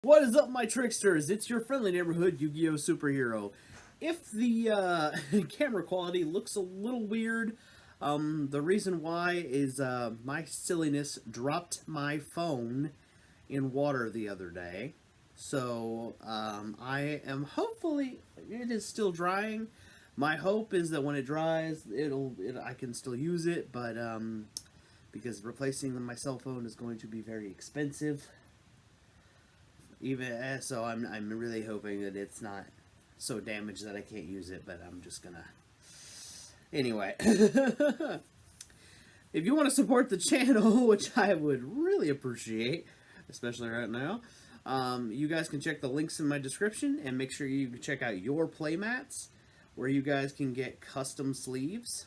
What is up, my tricksters? It's your friendly neighborhood Yu-Gi-Oh! Superhero. If the camera quality looks a little weird, the reason why is my silliness dropped my phone in water the other day. So I am hopefully, it is still drying. My hope is that when it dries, I can still use it, but because replacing my cell phone is going to be very expensive. Even so, I'm really hoping that it's not so damaged that I can't use it. But I'm just gonna anyway. If you want to support the channel, which I would really appreciate, especially right now, you guys can check the links in my description and make sure you check out your playmats, where you guys can get custom sleeves.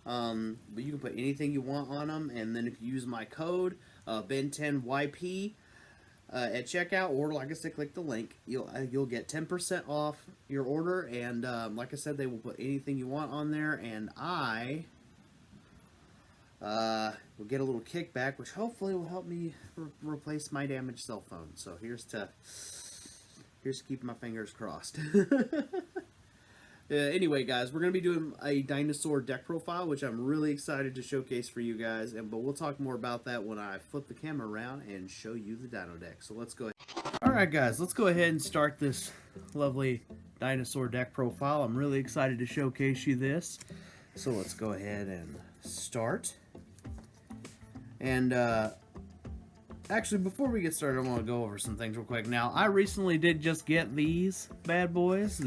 But you can put anything you want on them, and then if you use my code Ben10YP. At checkout, or like I said, click the link. You'll get 10% off your order, and like I said, they will put anything you want on there, and I will get a little kickback, which hopefully will help me replace my damaged cell phone. So here's to keep my fingers crossed. Anyway, guys, we're going to be doing a dinosaur deck profile, which I'm really excited to showcase for you guys. But we'll talk more about that when I flip the camera around and show you the dino deck. So let's go ahead. Alright, guys, let's go ahead and start this lovely dinosaur deck profile. I'm really excited to showcase you this. So let's go ahead and start. And actually, before we get started, I want to go over some things real quick. Now, I recently did just get these bad boys.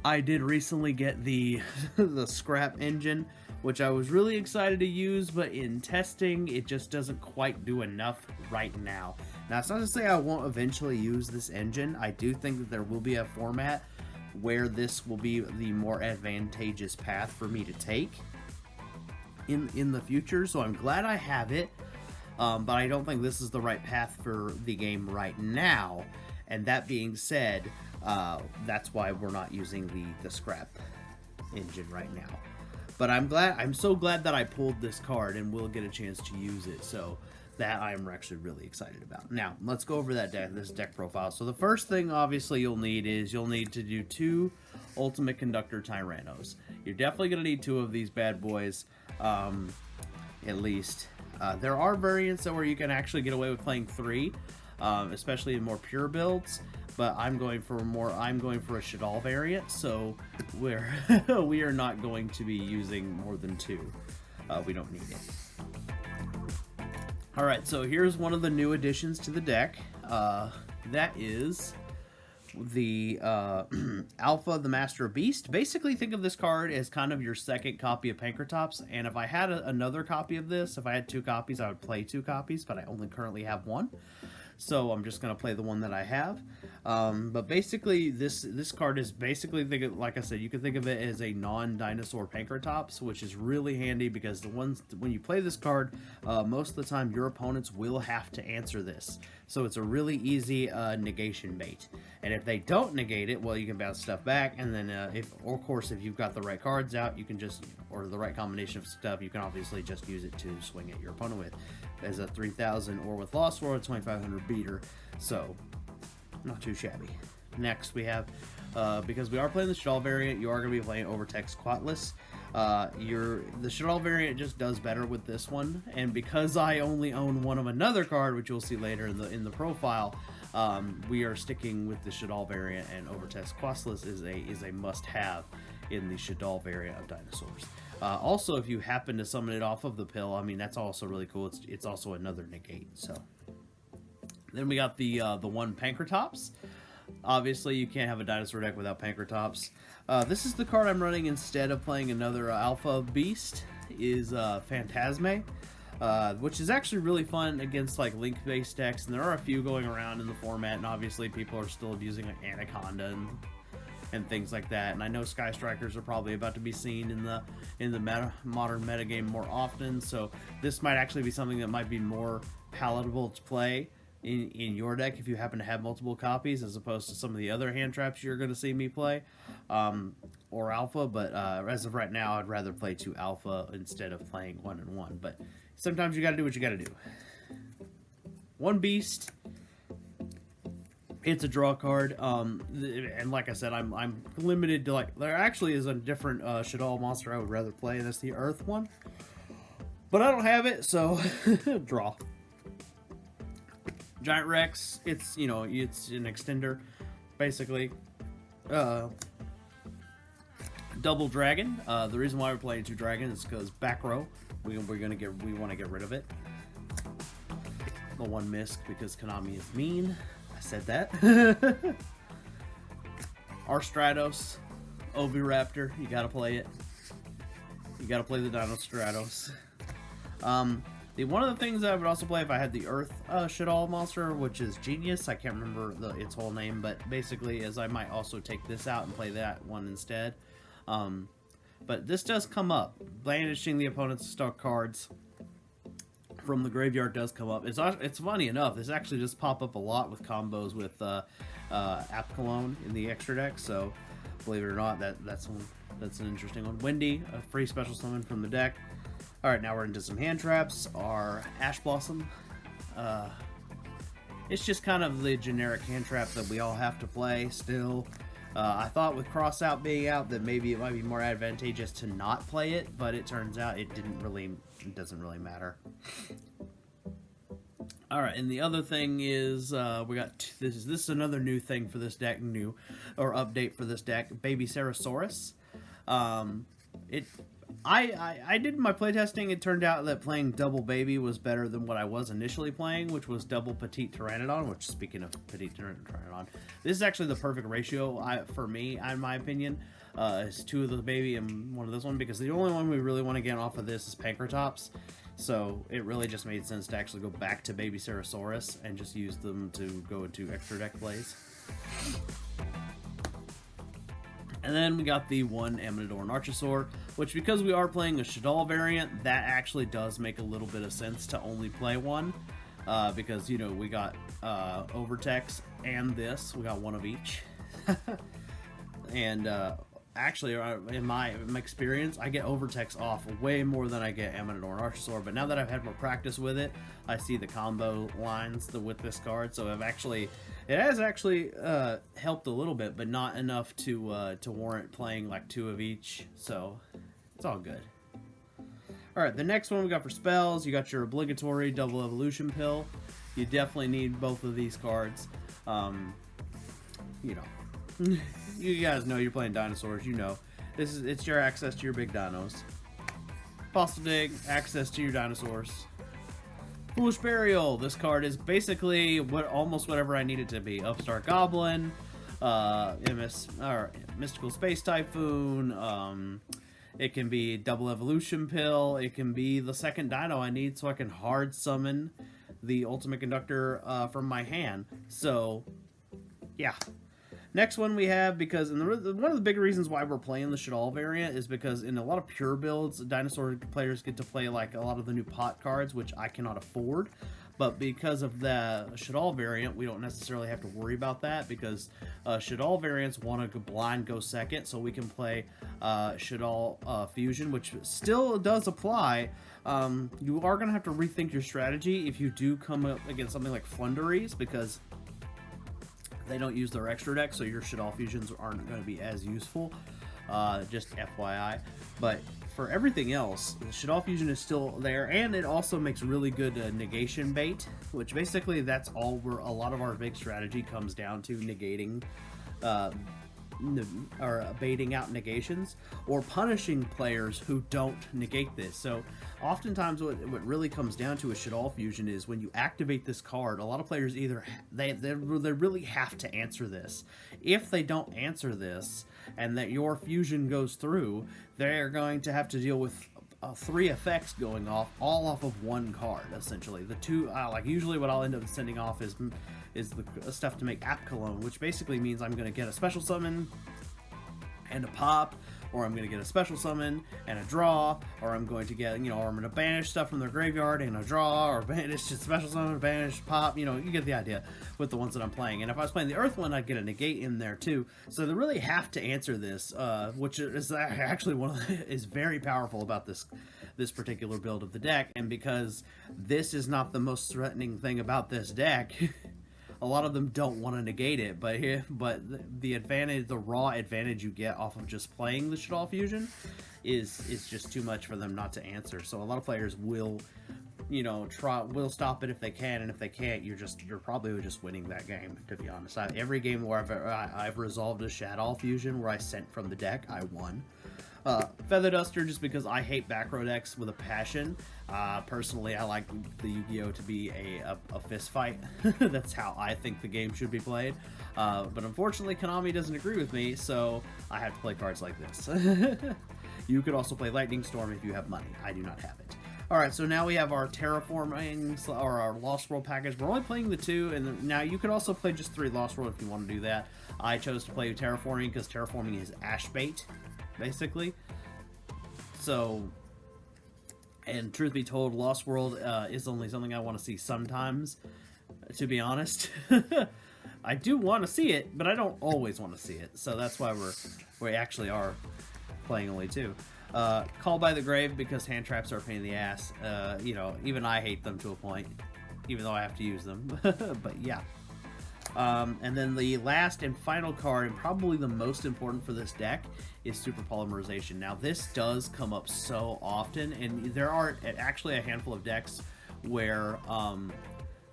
I did recently get the the scrap engine, which I was really excited to use, but in testing, it just doesn't quite do enough right now. Now, it's not to say I won't eventually use this engine. I do think that there will be a format where this will be the more advantageous path for me to take in the future, so I'm glad I have it, but I don't think this is the right path for the game right now. And that being said, that's why we're not using the scrap engine right now. But I'm so glad that I pulled this card and will get a chance to use it. So that I'm actually really excited about. Now, let's go over this deck profile. So the first thing, obviously, you'll need to do 2 Ultimate Conductor Tyrannos. You're definitely going to need 2 of these bad boys, at least. There are variants where you can actually get away with playing 3. Especially in more pure builds, but I'm going for a Shaddoll variant, so we are not going to be using more than 2. We don't need it. Alright, so here's one of the new additions to the deck. That is the Alpha, the Master of Beast. Basically, think of this card as kind of your second copy of Pankertops, and if I had another copy of this, if I had 2 copies, I would play 2 copies, but I only currently have 1. So I'm just going to play the one that I have. But basically, this card is basically, like I said, you can think of it as a non-dinosaur Pankertops, which is really handy because when you play this card, most of the time your opponents will have to answer this. So it's a really easy negation bait. And if they don't negate it, well, you can bounce stuff back. And then, of course, if you've got the right cards out, you can or the right combination of stuff, you can obviously just use it to swing at your opponent with. As a 3,000 or with Lost World, 2,500 beater. So, not too shabby. Next, we have, because we are playing the Shaddoll variant, you are going to be playing Overtext Quatless. The Shaddoll variant just does better with this one, and because I only own one of another card, which you'll see later in the profile, we are sticking with the Shaddoll variant, and Overtext Quatless is a must-have in the Shaddoll variant of Dinosaurs. Also, if you happen to summon it off of the pill, I mean, that's also really cool. It's also another negate. So then we got the one Pankertops. Obviously, you can't have a dinosaur deck without Pankertops. This is the card I'm running instead of playing another Alpha Beast, is Phantasme, which is actually really fun against like link-based decks, and there are a few going around in the format, and obviously people are still abusing like Anaconda and things like that. And I know Sky Strikers are probably about to be seen in the modern metagame more often, so this might actually be something that might be more palatable to play in your deck if you happen to have multiple copies, as opposed to some of the other hand traps you're going to see me play, or Alpha. But as of right now, I'd rather play 2 Alpha instead of playing 1 and 1. But sometimes you got to do what you got to do. one beast. It's a draw card, and like I said, I'm limited to, like, there actually is a different Shaddoll monster I would rather play. That's the Earth one, but I don't have it, so draw. Giant Rex. It's, you know, it's an extender, basically. Double dragon. The reason why we're playing 2 dragons is because back row. We want to get rid of it. The 1 misc because Konami is mean. I said that. Stratos, Oviraptor, you gotta play it. You gotta play the Dinostratos. One of the things I would also play if I had the Earth Shaddoll monster, which is Genius. I can't remember its whole name, but basically, I might also take this out and play that one instead. But this does come up. Blandishing the opponent's stock cards from the graveyard does come up. It's funny enough, this actually does pop up a lot with combos with Apcalone in the extra deck, so believe it or not, that's an interesting one. Windy, a free special summon from the deck. Alright, now we're into some hand traps. Our Ash Blossom. It's just kind of the generic hand trap that we all have to play still. I thought with Cross Out being out that maybe it might be more advantageous to not play it, but it turns out it doesn't really matter. Alright, and the other thing is, we got, this is another new thing for this deck, update for this deck, Babycerasaurus. I did my playtesting. It turned out that playing double baby was better than what I was initially playing, which was double petite pteranodon, which, speaking of petite pteranodon, this is actually the perfect ratio for me, in my opinion. It's 2 of the baby and 1 of this one, because the only one we really want to get off of this is Pankertops. So it really just made sense to actually go back to Babycerasaurus and just use them to go into extra deck plays. And then we got the 1 Dornachosaur, which, because we are playing a Shaddoll variant, that actually does make a little bit of sense to only play 1. Because, you know, we got Overtex and this. We got 1 of each. And actually, in my experience, I get Overtex off way more than I get Dornachosaur. But now that I've had more practice with it, I see the combo lines with this card. So it has actually helped a little bit, but not enough to warrant playing like 2 of each. So it's all good. All right, the next one we got for spells, you got your obligatory double evolution pill. You definitely need both of these cards. You know, you guys know you're playing Dinosaurs. You know, it's your access to your big dinos. Fossil Dig, access to your Dinosaurs. Foolish Burial. This card is basically almost whatever I need it to be. Upstart Goblin, Mystical Space Typhoon. It can be double evolution pill. It can be the second dino I need so I can hard summon the Ultimate Conductor from my hand. So, yeah. Next one we have, because one of the big reasons why we're playing the Shaddoll variant is because in a lot of pure builds, Dinosaur players get to play like a lot of the new pot cards, which I cannot afford. But because of the Shaddoll variant, we don't necessarily have to worry about that, because Shaddoll variants want to blind go second, so we can play Shaddoll Fusion, which still does apply. You are going to have to rethink your strategy if you do come up against something like Flunderies, because they don't use their extra deck, so your Shaddoll Fusions aren't going to be as useful. Just FYI. But for everything else, the Shaddoll Fusion is still there, and it also makes really good negation bait, which basically that's all a lot of our big strategy comes down to, negating or baiting out negations or punishing players who don't negate this. So oftentimes what really comes down to a Shaddoll Fusion is when you activate this card, a lot of players either they really have to answer this. If they don't answer this and that your fusion goes through, they're going to have to deal with 3 effects going off, all off of 1 card, essentially. The 2, like usually what I'll end up sending off is the stuff to make Apcalone, which basically means I'm going to get a special summon, and a pop, or I'm going to get a special summon and a draw, or I'm going to get, or I'm going to banish stuff from their graveyard and a draw, or banish just special summon, banish, pop, you get the idea with the ones that I'm playing. And if I was playing the Earth one, I'd get a negate in there too. So they really have to answer this, which is actually is very powerful about this particular build of the deck. And because this is not the most threatening thing about this deck, a lot of them don't want to negate it, but the advantage, the raw advantage you get off of just playing the Shaddoll fusion is just too much for them not to answer. So a lot of players will, will stop it if they can, and if they can't, you're probably just winning that game, to be honest. Every game where I've resolved a Shaddoll fusion where I sent from the deck, I won. Feather Duster, just because I hate back row decks with a passion. Personally, I like the Yu-Gi-Oh to be a fist fight. That's how I think the game should be played. But unfortunately, Konami doesn't agree with me, so I have to play cards like this. You could also play Lightning Storm if you have money. I do not have it. Alright, so now we have our Terraforming, or our Lost World package. We're only playing the 2, and now you could also play just 3 Lost World if you want to do that. I chose to play Terraforming because Terraforming is Ash Bait, basically. So, and truth be told, Lost World is only something I want to see sometimes, to be honest. I do want to see it, but I don't always want to see it. So that's why we actually are playing only 2. Call by the Grave, because hand traps are a pain in the ass. Even I hate them to a point, even though I have to use them. But yeah. And then the last and final card, and probably the most important for this deck, is Super Polymerization. Now, this does come up so often, and there are actually a handful of decks where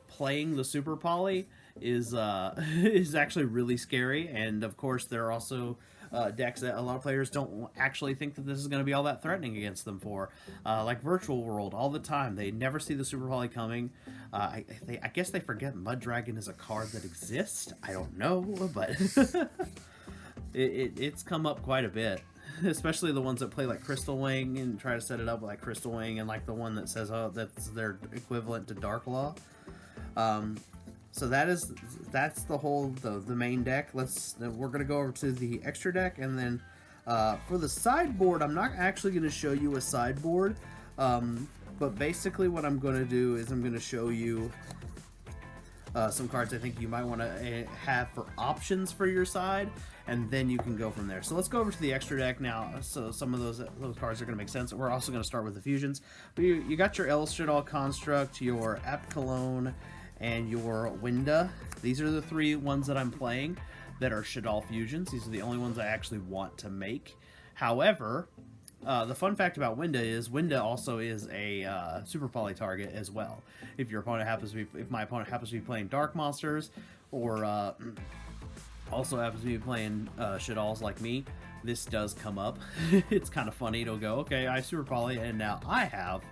playing the Super Poly is actually really scary. And of course, there are also decks that a lot of players don't actually think that this is going to be all that threatening against them for. Like Virtual World, all the time. They never see the Super Poly coming. I guess they forget Mud Dragon is a card that exists. I don't know, but it's come up quite a bit. Especially the ones that play like Crystal Wing and try to set it up like Crystal Wing, and like the one that says, oh, that's their equivalent to Dark Law. So that's the main deck. We're gonna go over to the extra deck, and then for the sideboard, I'm not actually gonna show you a sideboard, but basically what I'm gonna do is I'm gonna show you some cards I think you might want to have for options for your side, and then you can go from there. So let's go over to the extra deck now. So some of those cards are going to make sense. We're also going to start with the fusions. But you got your Shaddoll Construct, your Apkallone, and your Winda. These are the 3 ones that I'm playing that are Shaddoll fusions. These are the only ones I actually want to make. However, the fun fact about Winda is Winda also is a Super Poly target as well. If my opponent happens to be playing Dark Monsters, or also happens to be playing Shaddolls like me, this does come up. It's kind of funny. It'll go, okay, I Super Poly, and now I have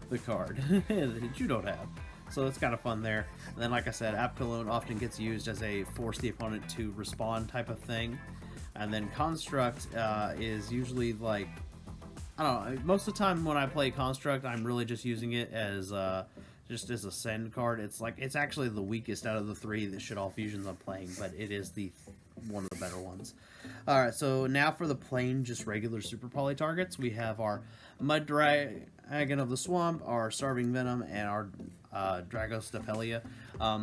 the card that you don't have. So it's kind of fun there. And then, like I said, Apkallone often gets used as a force the opponent to respond type of thing. And then Construct is usually like, I don't know, most of the time when I play Construct, I'm really just using it as just as a send card. It's actually the weakest out of the 3 that Shaddoll fusions I'm playing, but it is one of the better ones. Alright, so now for the plain, just regular Super Poly targets, we have our Mud Dragon of the Swamp, our Starving Venom, and our Dragostapelia.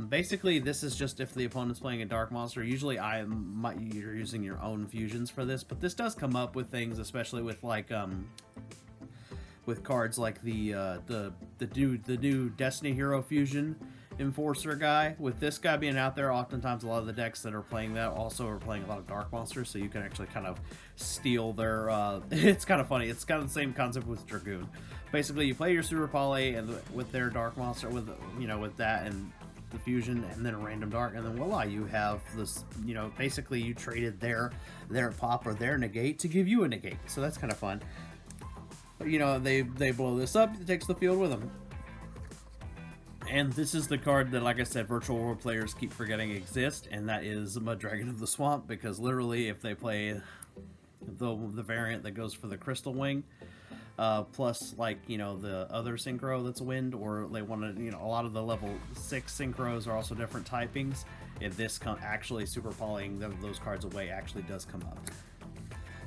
Basically, this is just if the opponent's playing a Dark Monster. Usually you're using your own fusions for this, but this does come up with things, especially with like with cards like the new Destiny Hero fusion Enforcer guy. With this guy being out there, oftentimes a lot of the decks that are playing that also are playing a lot of Dark Monsters, so you can actually kind of steal their it's kind of funny. It's kind of the same concept with Dragoon. Basically, you play your Super Poly and with their Dark Monster, with that and the fusion, and then a random Dark, and then voila, you have this, basically you traded their pop or their negate to give you a negate. So that's kind of fun. They blow this up, it takes the field with them. And this is the card that, like I said, Virtual World players keep forgetting exists, and that is Mud Dragon of the Swamp, because literally if they play the variant that goes for the Crystal Wing, plus the other synchro that's wind, or they want to, a lot of the level 6 synchros are also different typings. If this actually super polying those cards away actually does come up.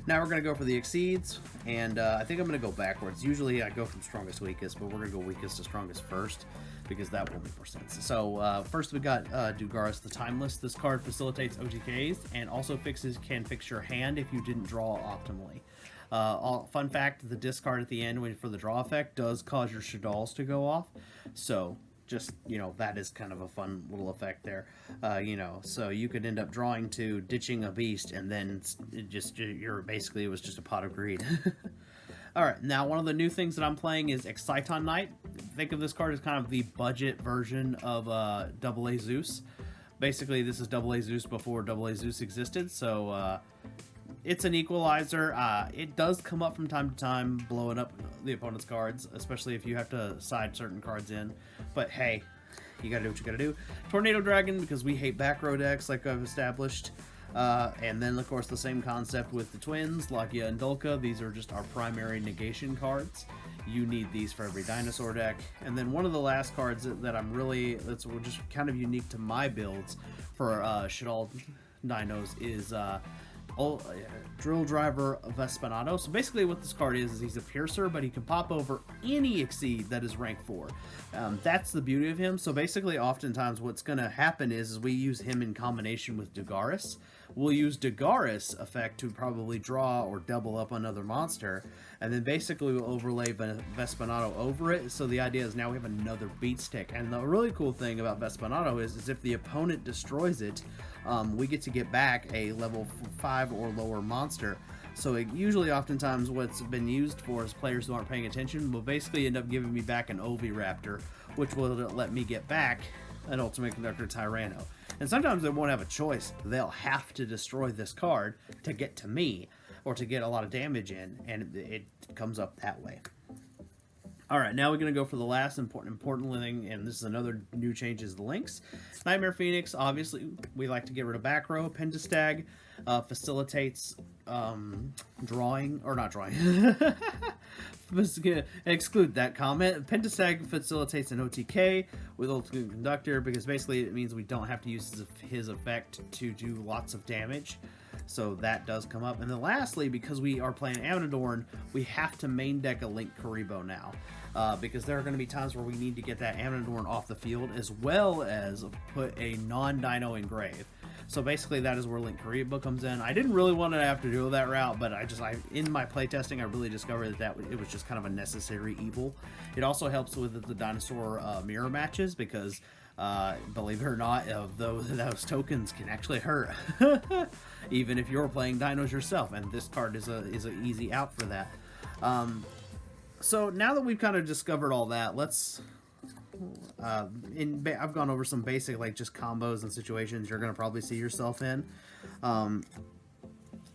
Now we're going to go for the Exceeds, and I think I'm going to go backwards. Usually I go from strongest to weakest, but we're going to go weakest to strongest first, because that will make more sense. So first we got Digaris the Timeless. This card facilitates OTKs and also can fix your hand if you didn't draw optimally. Fun fact, the discard at the end for the draw effect does cause your Shaddolls to go off, so just, you know, that is kind of a fun little effect there. You know, so you could end up drawing to ditching a beast, and then it was just a pot of greed. Alright, now one of the new things that I'm playing is Exciton Knight. Think of this card as kind of the budget version of AA Zeus. Basically, this is AA Zeus before AA Zeus existed, so it's an equalizer. It does come up from time to time, blowing up the opponent's cards, especially if you have to side certain cards in. But hey, you gotta do what you gotta do. Tornado Dragon, because we hate back row decks, like I've established. And then, of course, the same concept with the twins, Lakia and Dulka. These are just our primary negation cards. You need these for every dinosaur deck. And then one of the last cards that's just kind of unique to my builds for Shaddoll dinos is Drill Driver Vespinato. So basically what this card is he's a piercer, but he can pop over any Exceed that is rank 4. That's the beauty of him. So basically oftentimes what's going to happen is we use him in combination with Digaris. We'll use Digaris effect to probably draw or double up another monster, and then basically we'll overlay Vespinato over it. So the idea is now we have another beat stick. And the really cool thing about Vespinato is if the opponent destroys it, we get to get back a level 5 or lower monster. So oftentimes what's been used for is players who aren't paying attention will basically end up giving me back an Oviraptor, which will let me get back an Ultimate Conductor Tyranno. And sometimes they won't have a choice. They'll have to destroy this card to get to me, or to get a lot of damage in, and it comes up that way. Alright, now we're going to go for the last important thing, and this is another new change, is the links. Nightmare Phoenix, obviously, we like to get rid of back row. Pentastag facilitates drawing, or not drawing. Exclude that comment. Pentastag facilitates an OTK with Ultimate Conductor, because basically it means we don't have to use his effect to do lots of damage. So that does come up. And then lastly, because we are playing Amadorn, we have to main deck a Link Karibo now. Because there are going to be times where we need to get that Amadorn off the field, as well as put a non-dino in grave. So basically that is where Link Karibo comes in. I didn't really want to have to do that route, but in my playtesting I really discovered that it was just kind of a necessary evil. It also helps with the dinosaur mirror matches, because believe it or not, those tokens can actually hurt. Even if you're playing dinos yourself, and this card is an easy out for that. So now that we've kind of discovered all that, let's I've gone over some basic, like, just combos and situations you're gonna probably see yourself in. And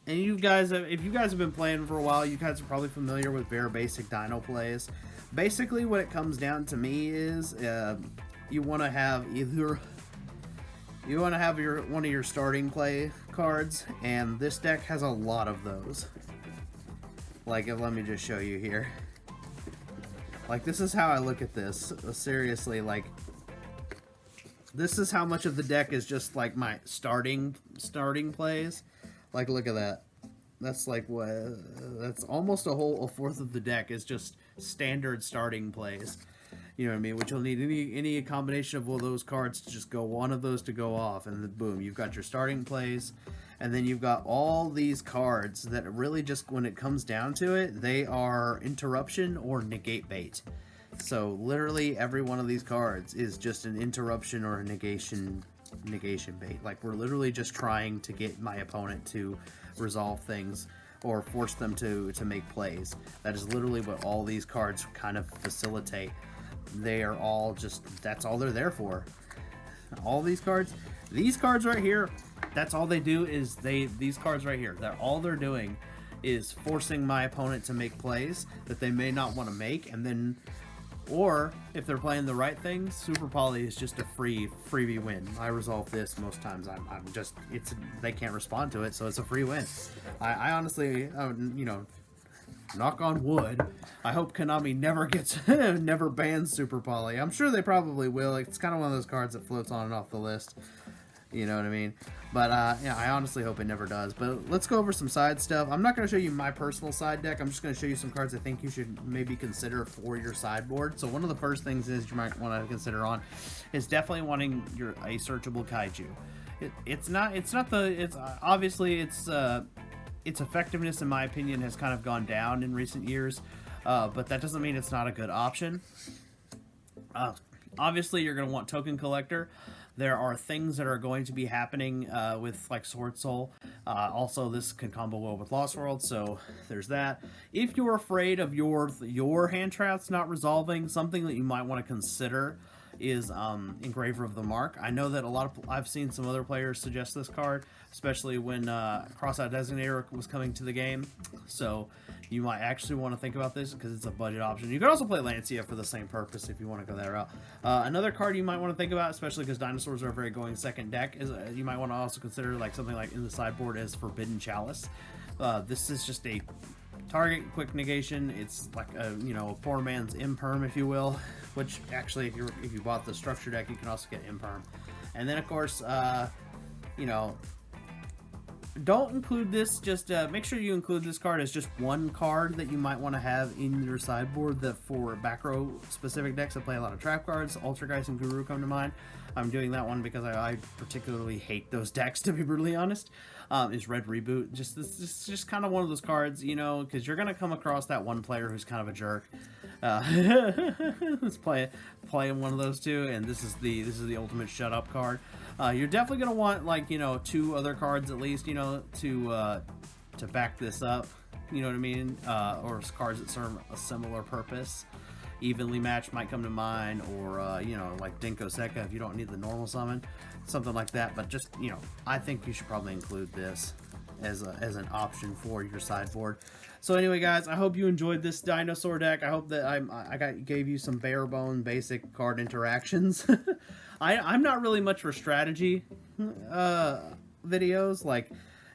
if you guys have been playing for a while, you guys are probably familiar with very basic dino plays. Basically what it comes down to me is you want to have one of your starting play cards, and this deck has a lot of those. Like, let me just show you here. Like, this is how I look at this. Seriously, like, this is how much of the deck is just like my starting plays. Like, look at that. That's like what? That's almost a fourth of the deck is just standard starting plays. You know what I mean? Which you'll need any combination of all those cards to just go one of those to go off, and then boom, you've got your starting plays, and then you've got all these cards that really just, when it comes down to it, they are interruption or negate bait. So literally every one of these cards is just an interruption or a negation bait. Like, we're literally just trying to get my opponent to resolve things or force them to make plays. That is literally what all these cards kind of facilitate. They are all just, that's all they're there for. All these cards right here, that's all they do is these cards right here, all they're doing is forcing my opponent to make plays that they may not want to make, and then, or if they're playing the right things, Super Poly is just a freebie win. I resolve this most times. They can't respond to it, so it's a free win. I honestly, you know, knock on wood, I hope Konami never bans Super Poly. I'm sure they probably will. It's kind of one of those cards that floats on and off the list. You know what I mean? But yeah, I honestly hope it never does. But let's go over some side stuff. I'm not going to show you my personal side deck. I'm just going to show you some cards I think you should maybe consider for your sideboard. So one of the first things is you might want to consider on is definitely wanting a searchable kaiju. It's obviously its effectiveness in my opinion has kind of gone down in recent years, but that doesn't mean it's not a good option. Obviously you're going to want token collector. There are things that are going to be happening with like Sword Soul. Also, this can combo well with Lost World, so there's that. If you're afraid of your hand traps not resolving, something that you might want to consider is Engraver of the Mark. I know that I've seen some other players suggest this card, especially when Crossout Designator was coming to the game. So you might actually want to think about this because it's a budget option. You could also play Lancia for the same purpose if you want to go that route. Another card you might want to think about, especially because Dinosaurs are a very going second deck, is you might want to also consider like something like in the sideboard as Forbidden Chalice. This is just a target quick negation. It's like a a poor man's imperm, if you will. Which actually, if you bought the structure deck, you can also get imperm. And then of course, don't include this. Just make sure you include this card as just one card that you might want to have in your sideboard. That for back row specific decks that play a lot of trap cards, Ultrageist and Guru come to mind. I'm doing that one because I particularly hate those decks, to be brutally honest. Is Red Reboot. This is just kind of one of those cards, because you're gonna come across that one player who's kind of a jerk. Let's playing one of those two, and this is the ultimate shut up card. You're definitely gonna want like 2 other cards at least, to back this up. You know what I mean? Or cards that serve a similar purpose. Evenly Matched might come to mind, or like Dinko Sekka if you don't need the normal summon, something like that. But just I think you should probably include this as an option for your sideboard. So anyway, guys, I hope you enjoyed this Dinosaur deck. I hope that I gave you some bare bone basic card interactions. I'm not really much for strategy videos. Like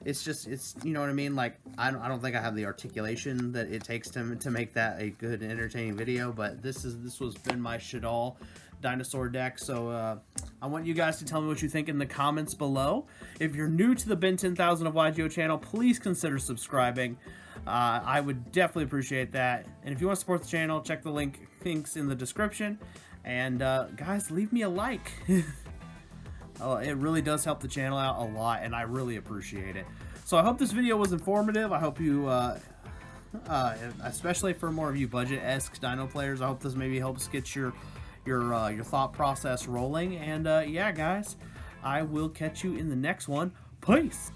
it's you know what I mean. Like I don't think I have the articulation that it takes to make that a good and entertaining video. But this was been my Shaddoll Dinosaur deck. So I want you guys to tell me what you think in the comments below. If you're new to the Ben 10,000 of yugioh channel, please consider subscribing. I would definitely appreciate that. And if you want to support the channel, check the links in the description. And guys, leave me a like. It really does help the channel out a lot, and I really appreciate it. So I hope this video was informative. I hope you, especially for more of you budget-esque Dino players, I hope this maybe helps get your thought process rolling. And yeah, guys, I will catch you in the next one. Peace.